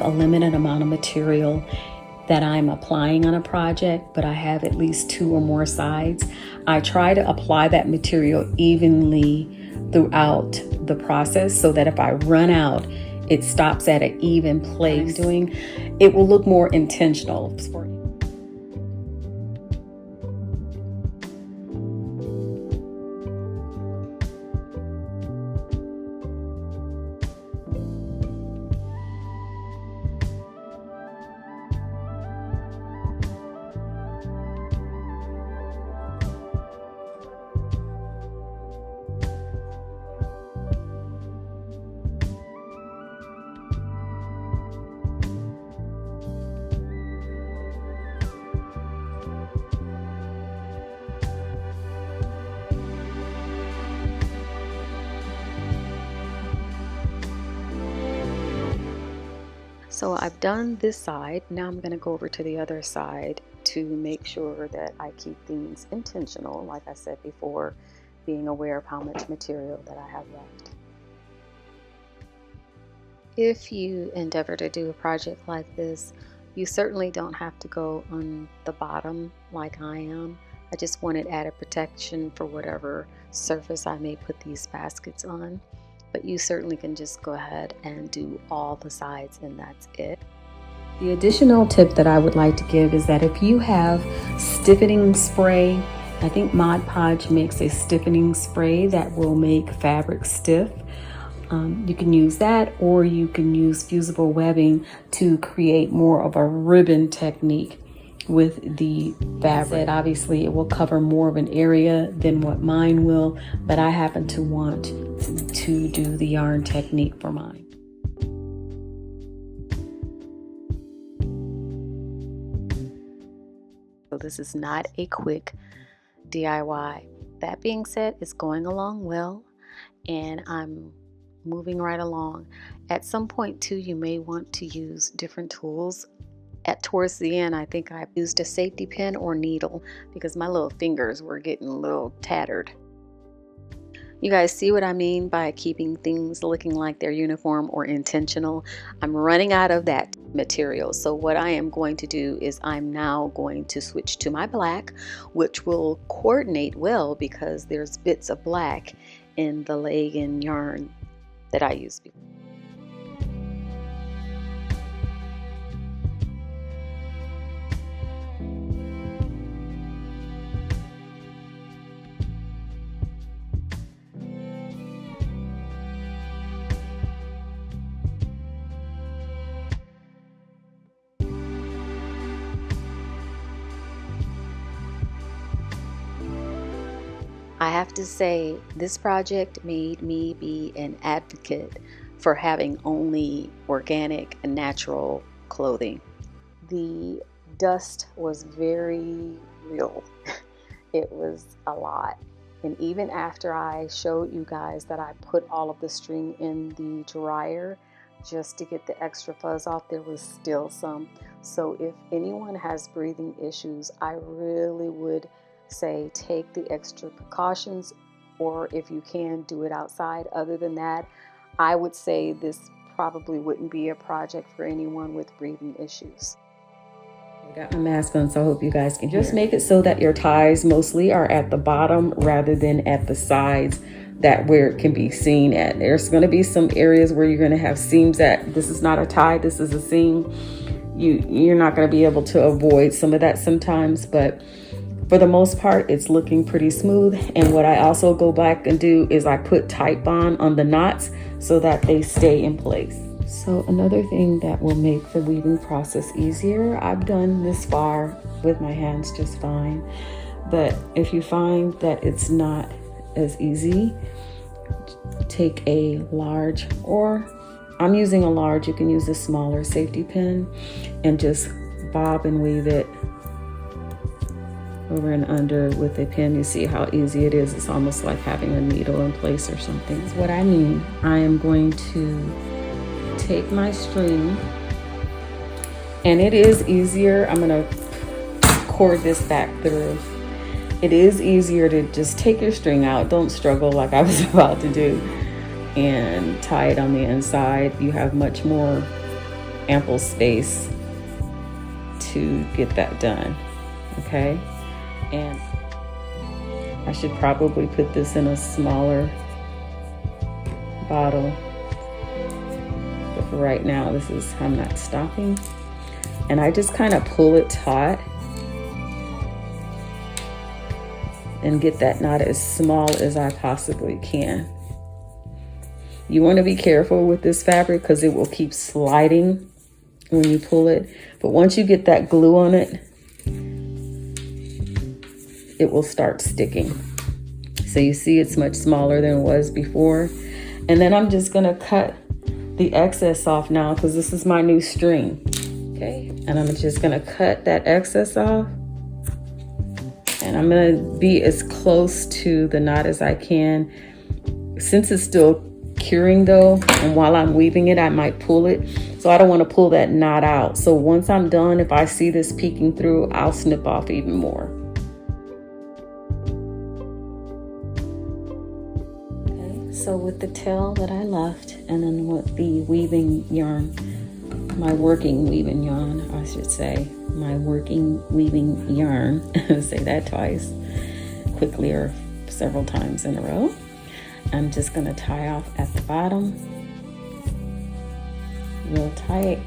a limited amount of material that I'm applying on a project, but I have at least 2 or more sides, I try to apply that material evenly throughout the process so that if I run out, it stops at an even place. It will look more intentional. So I've done this side. Now I'm going to go over to the other side to make sure that I keep things intentional, like I said before, being aware of how much material that I have left. If you endeavor to do a project like this, you certainly don't have to go on the bottom like I am. I just wanted added protection for whatever surface I may put these baskets on. But you certainly can just go ahead and do all the sides and that's it. The additional tip that I would like to give is that if you have stiffening spray, I think Mod Podge makes a stiffening spray that will make fabric stiff. You can use that, or you can use fusible webbing to create more of a ribbon technique with the fabric. Obviously it will cover more of an area than what mine will, but I happen to want to do the yarn technique for mine. So this is not a quick DIY. That being said, it's going along well and I'm moving right along. At some point too, you may want to use different tools. Towards the end, I think I used a safety pin or needle because my little fingers were getting a little tattered. You guys see what I mean by keeping things looking like they're uniform or intentional? I'm running out of that material. So what I am going to do is I'm now going to switch to my black, which will coordinate well because there's bits of black in the legging yarn that I used before. I have to say, this project made me be an advocate for having only organic and natural clothing. The dust was very real. It was a lot. And even after I showed you guys that I put all of the string in the dryer just to get the extra fuzz off, there was still some. So if anyone has breathing issues, I really would say take the extra precautions, or if you can, do it outside. Other than that, I would say this probably wouldn't be a project for anyone with breathing issues. I got my mask on, so I hope you guys can just make it so that your ties mostly are at the bottom rather than at the sides, that where it can be seen at. There's going to be some areas where you're going to have seams that this is not a tie, this is a seam. You're not going to be able to avoid some of that sometimes, but for the most part, it's looking pretty smooth. And what I also go back and do is I put Titebond on the knots so that they stay in place. So another thing that will make the weaving process easier, I've done this far with my hands just fine. But if you find that it's not as easy, take a large, or I'm using a large, you can use a smaller safety pin, and just bob and weave it over and under with a pin. You see how easy it is. It's almost like having a needle in place or something. That's what I mean. I am going to take my string, and it is easier. I'm going to cord this back through. It is easier to just take your string out. Don't struggle like I was about to do, and tie it on the inside. You have much more ample space to get that done. Okay, and I should probably put this in a smaller bottle, but for right now, this is, I'm not stopping. And I just kind of pull it taut and get that knot as small as I possibly can. You want to be careful with this fabric because it will keep sliding when you pull it. But once you get that glue on it, it will start sticking. So you see it's much smaller than it was before. And then I'm just going to cut the excess off now because this is my new string. Okay, and I'm just going to cut that excess off. And I'm going to be as close to the knot as I can. Since it's still curing though, and while I'm weaving it, I might pull it. So I don't want to pull that knot out. So once I'm done, if I see this peeking through, I'll snip off even more. Okay, so with the tail that I left, and then with the weaving yarn, my working weaving yarn, I should say, my working weaving yarn, say that twice, quickly or several times in a row. I'm just going to tie off at the bottom, real tight.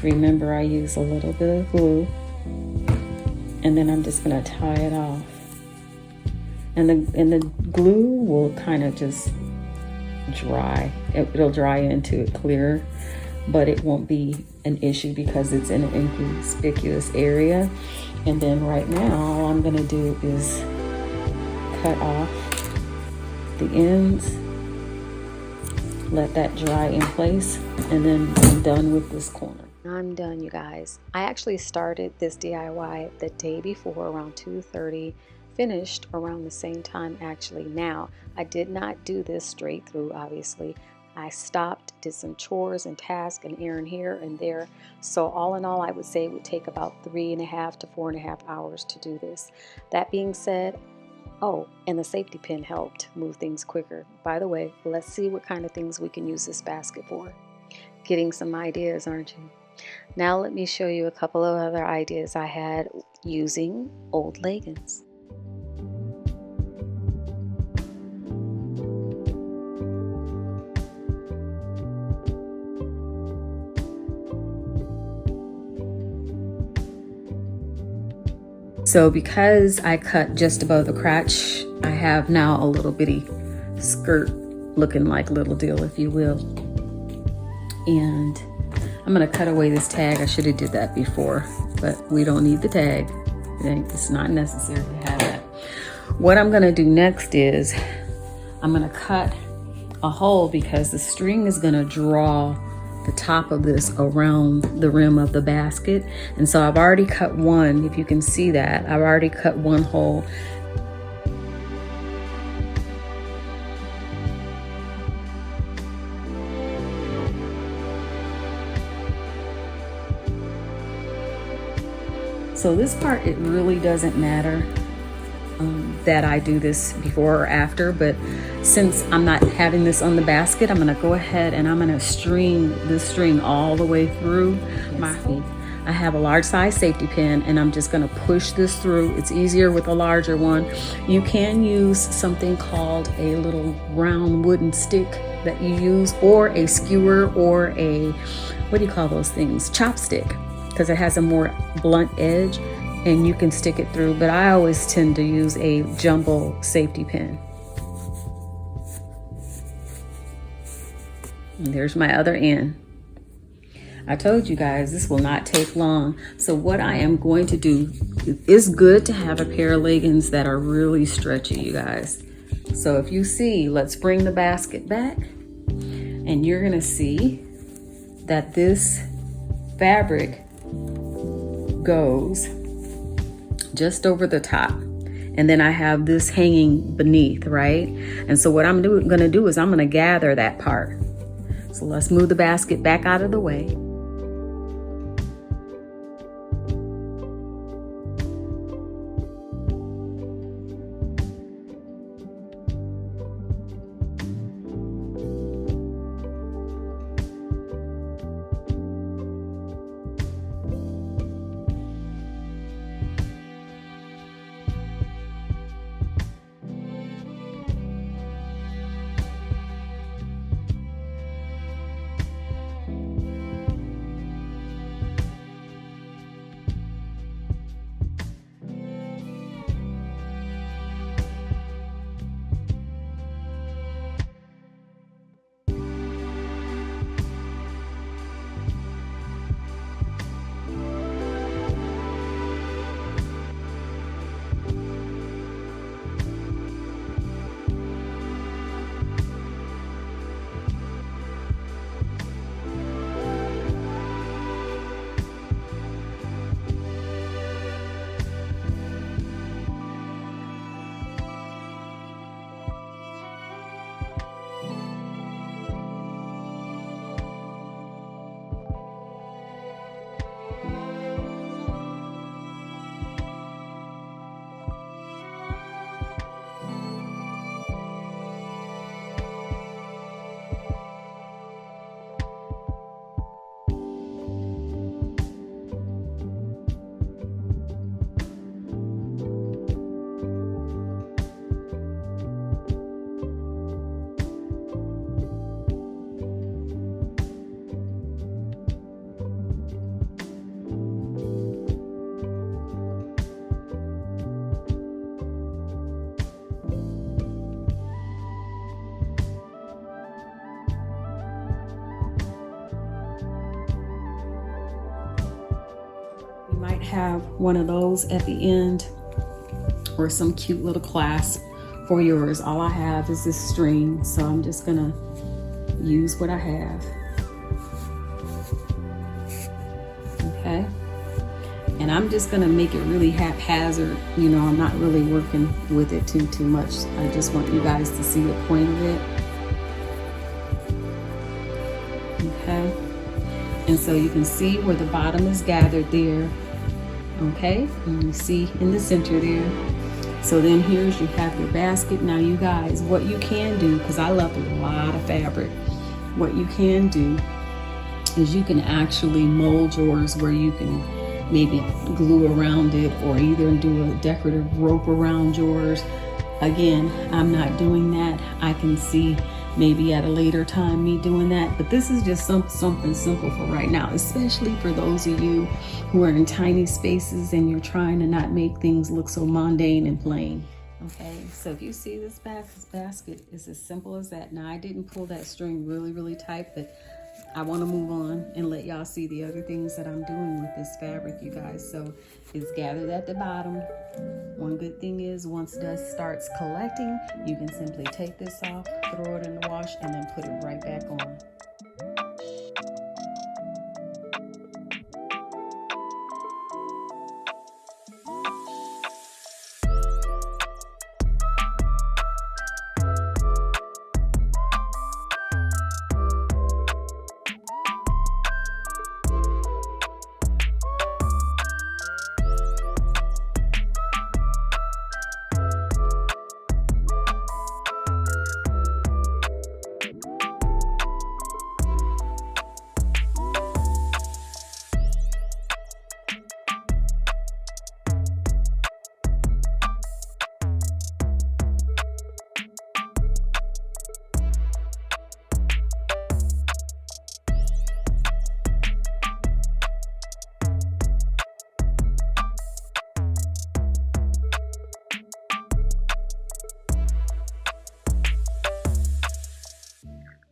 Remember, I use a little bit of glue, and then I'm just going to tie it off. And the glue will kind of just dry. It'll dry into it clear, but it won't be an issue because it's in an inconspicuous area. And then right now, all I'm going to do is cut off the ends, let that dry in place, and then I'm done with this corner. I'm done, you guys. I actually started this DIY the day before around 2:30, finished around the same time actually. Now, I did not do this straight through, obviously. I stopped, did some chores and tasks and errand here and there. So all in all, I would say it would take about 3.5 to 4.5 hours to do this. That being said, oh, and the safety pin helped move things quicker. By the way, let's see what kind of things we can use this basket for. Getting some ideas, aren't you? Now let me show you a couple of other ideas I had using old leggings. So because I cut just above the crotch, I have now a little bitty skirt looking like little deal, if you will. And I'm gonna cut away this tag. I should have did that before, but we don't need the tag. It's not necessary to have that. What I'm gonna do next is I'm gonna cut a hole because the string is gonna draw the top of this around the rim of the basket. And so I've already cut one, if you can see that, I've already cut one hole. So this part, it really doesn't matter that I do this before or after, but since I'm not having this on the basket, I'm gonna go ahead and I'm gonna string this string all the way through my feet. I have a large size safety pin and I'm just gonna push this through. It's easier with a larger one. You can use something called a little round wooden stick that you use, or a skewer, or a, what do you call those things? Chopstick, because it has a more blunt edge and you can stick it through, but I always tend to use a jumbo safety pin. And there's my other end. I told you guys this will not take long. So what I am going to do, it's good to have a pair of leggings that are really stretchy, you guys. So if you see, let's bring the basket back, and you're gonna see that this fabric goes just over the top, and then I have this hanging beneath, right? And so what I'm gonna do is I'm gonna gather that part. So let's move the basket back out of the way. have one of those at the end or some cute little clasp for yours. All I have is this string, so I'm just gonna use what I have. Okay, and I'm just gonna make it really haphazard. You know, I'm not really working with it too much. I just want you guys to see the point of it. Okay, and so you can see where the bottom is gathered there. Okay, and you see in the center there. So then here's, you have your basket. Now you guys, what you can do, because I left a lot of fabric, what you can do is you can actually mold yours where you can maybe glue around it or either do a decorative rope around yours. Again, I'm not doing that. I can see maybe at a later time me doing that, but this is just something simple for right now, especially for those of you who are in tiny spaces and you're trying to not make things look so mundane and plain. Okay, so if you see this basket is as simple as that. Now I didn't pull that string really tight, but I want to move on and let y'all see the other things that I'm doing with this fabric, you guys. So it's gathered at the bottom. One good thing is once dust starts collecting, you can simply take this off, throw it in the wash, and then put it right back on.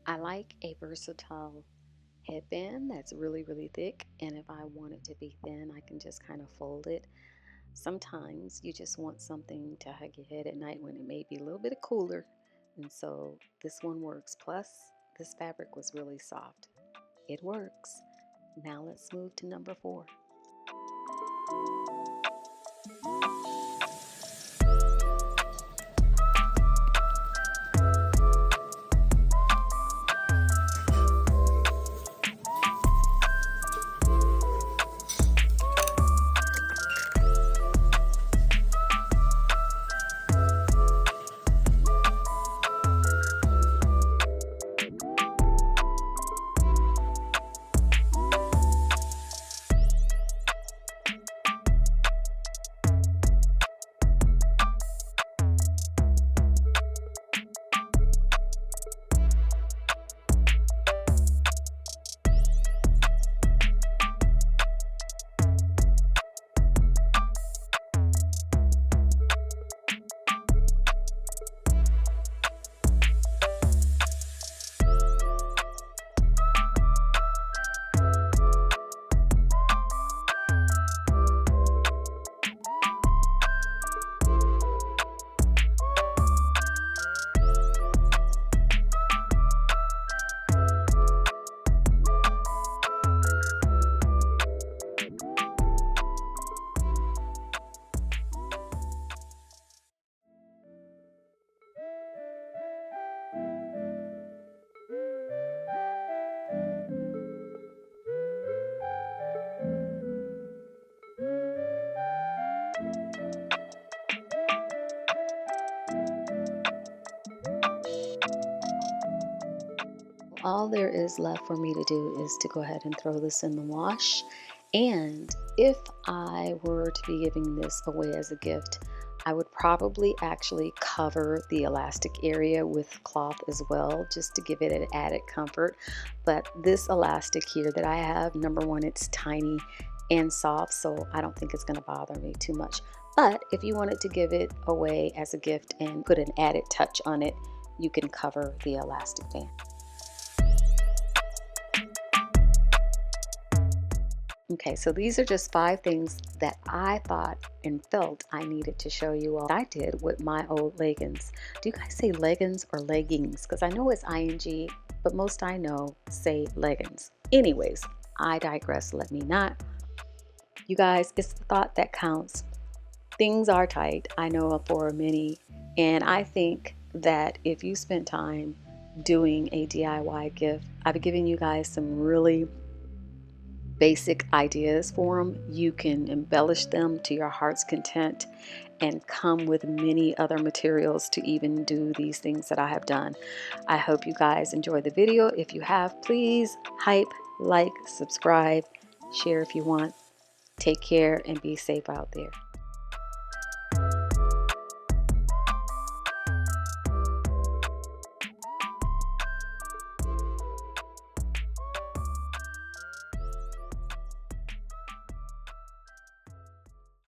I like a versatile headband that's really thick, and if I want it to be thin, I can just kind of fold it. Sometimes you just want something to hug your head at night when it may be a little bit cooler, and so this one works. Plus, this fabric was really soft. It works. Now let's move to number 4. All there is left for me to do is to go ahead and throw this in the wash. And if I were to be giving this away as a gift, I would probably actually cover the elastic area with cloth as well, just to give it an added comfort. But this elastic here that I have, number one, it's tiny and soft, so I don't think it's going to bother me too much. But if you wanted to give it away as a gift and put an added touch on it, you can cover the elastic band. Okay, so these are just 5 things that I thought and felt I needed to show you all I did with my old leggings. Do you guys say leggings or leggings? Because I know it's ing, but most I know say leggings. Anyways, I digress. Let me not. You guys, it's the thought that counts. Things are tight, I know for many, and I think that if you spend time doing a DIY gift, I've given you guys some really basic ideas for them. You can embellish them to your heart's content and come with many other materials to even do these things that I have done. I hope you guys enjoy the video. If you have, please hype, like, subscribe, share if you want. Take care and be safe out there.